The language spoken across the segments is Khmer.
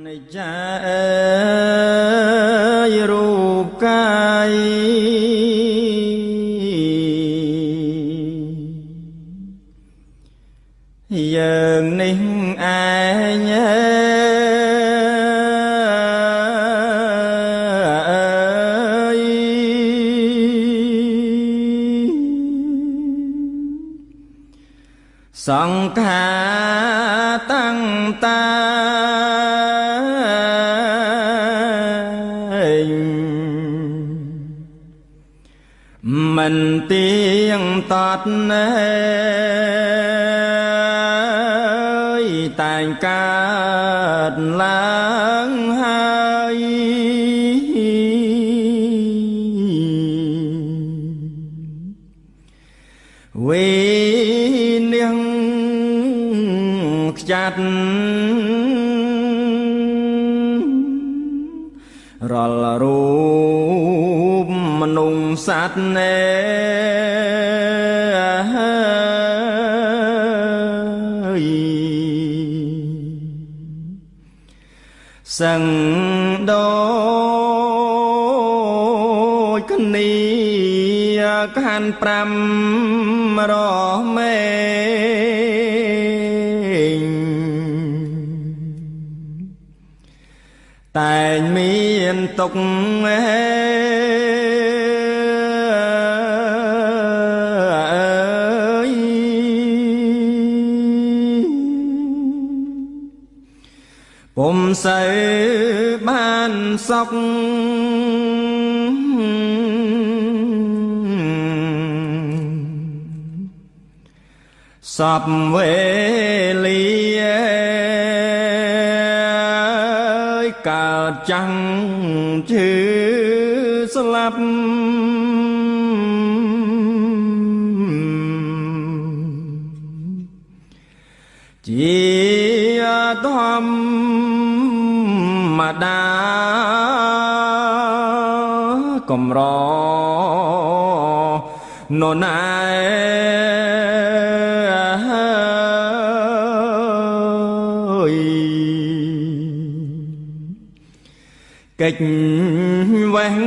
cha ơi ru cay giờ ninh ai nhớ song ca tăng ta mình tiếng tọt ơi tàn cát lãng hai vì niềng chặt rồi là rùm nung sát nè sân đôi cái ni can pram rõ mê tại miền tục ơi bùm xây ban sóc sập về ly cả chẳng chữ slap chỉ thom mà đã cầm rò nôn ai kịch vang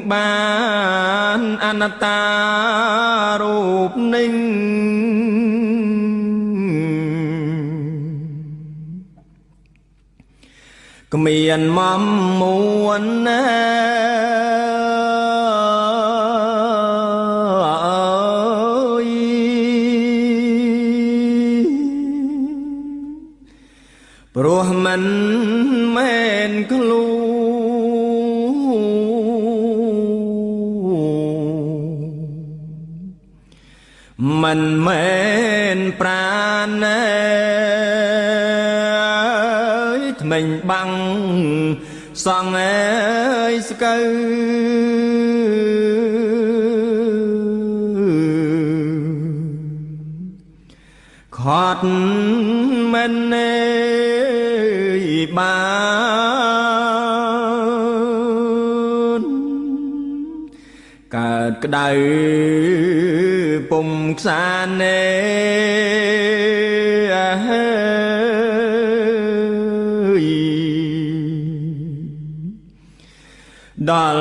ban anatta rụp ninh miền mong muốn Brahman men klu mình men pran ơi mình bằng song ơi skơ khót mình ban cả đời bùng san đal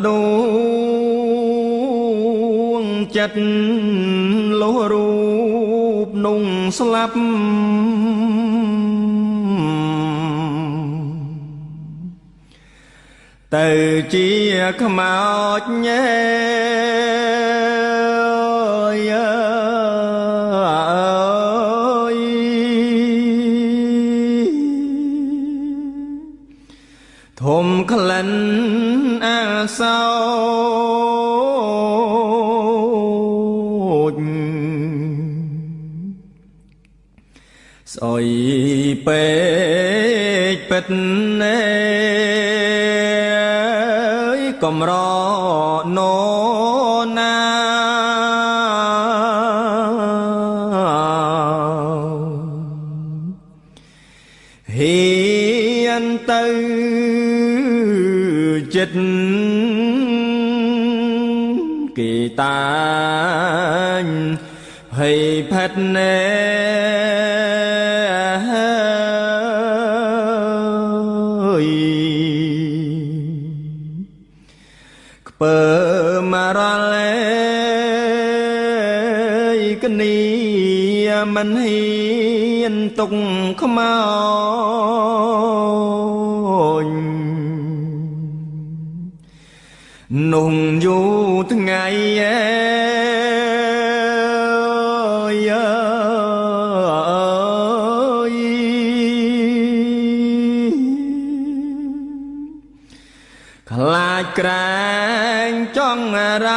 đuông chất lúa rụp nung slap từ chia khmao nhé ơi thùng khăn a sao rồi bê bết cầm rõ nô na hiền tư chích kỳ ta hay phật nè បើមករលែកនីមិនហ៊ានទុកខ្មោចนุ่งอยู่ថ្ងៃខ្លាចក្រែងចង់อะไร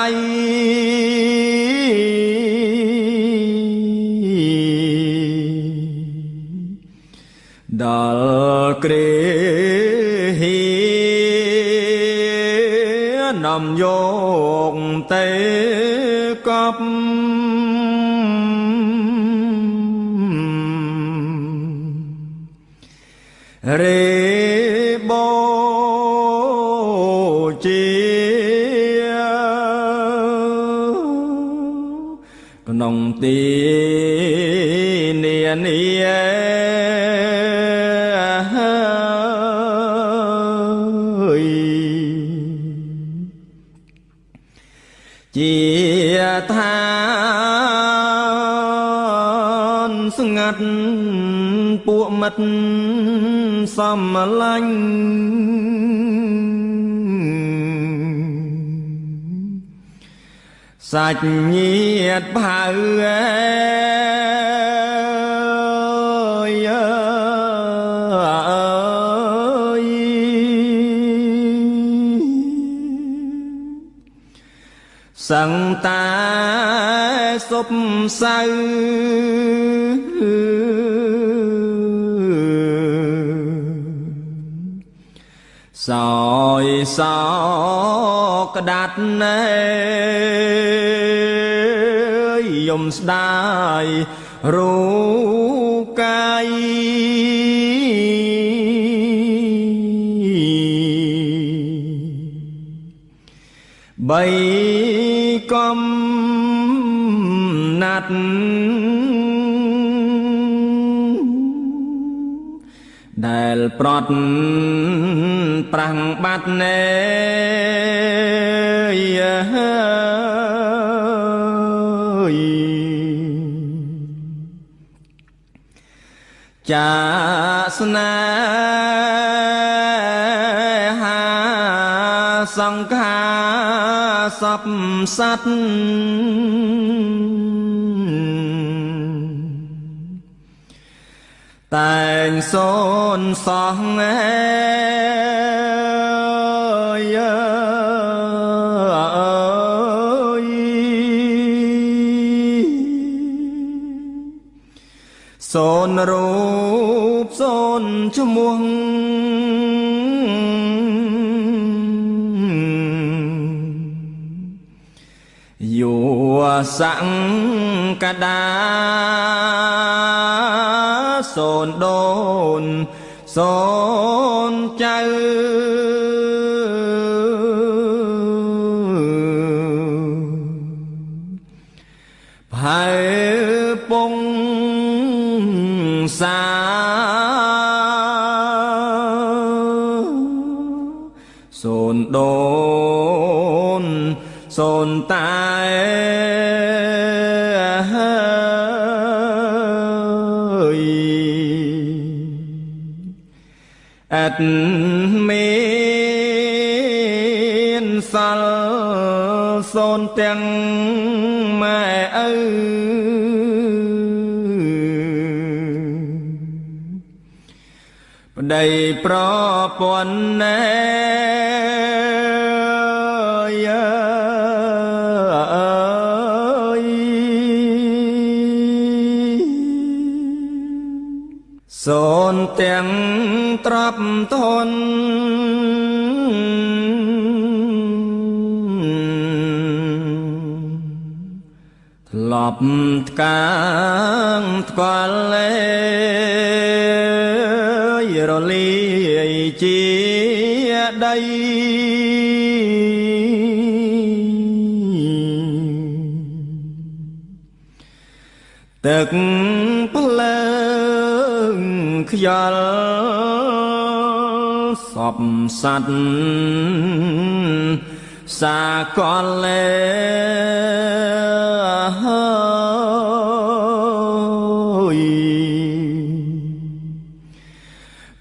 ដល់គ្រានាំយកទៅកប់រេបោជាក្នុងទីនានាជាឋានស្ងាត់ពួកមិត្តសំឡាញ់សាច់ញាតិភៅសឹងតែសុបសៅសោយសោក្តាត់ណែយំស្ដាយរូកាយបីកំណាត់ដែលប្រត់ប្រាំងបាត់ណែចាស្នេហាសង្ខាសពសត្វតែងសូនសោះសូនរូបសូនឈ្មោះយោសង្កដាសូនដូនសូនចៅផៅពងសាសូនដូនសូនតែអត់មានសល់សូនទាំងម៉ែឪប្តីប្រពន្ធណែសូនទាំងទ្រព្យធនធ្លាប់ថ្កាងថ្កល់រលាយជាដីទឹកភ្លើងខ្យល់សពសัตว์ សាកល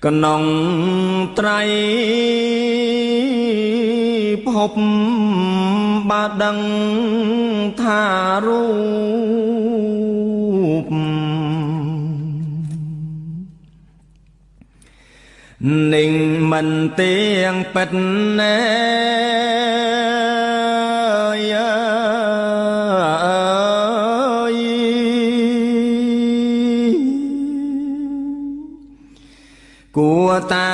ក្នុងត្រៃភពបាដឹងថារូបនិងមិនទៀងពិតណែគួរតែ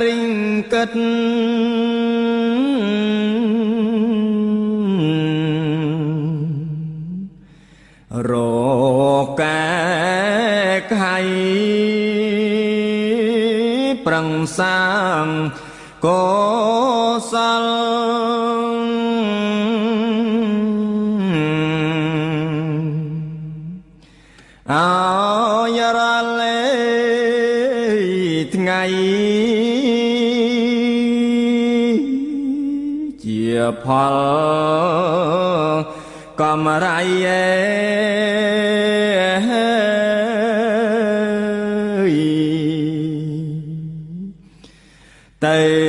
រិញគិតរកែខៃប្រឹងសាងកុសលអោយរលែថ្ងៃជាផលកំរៃទៅ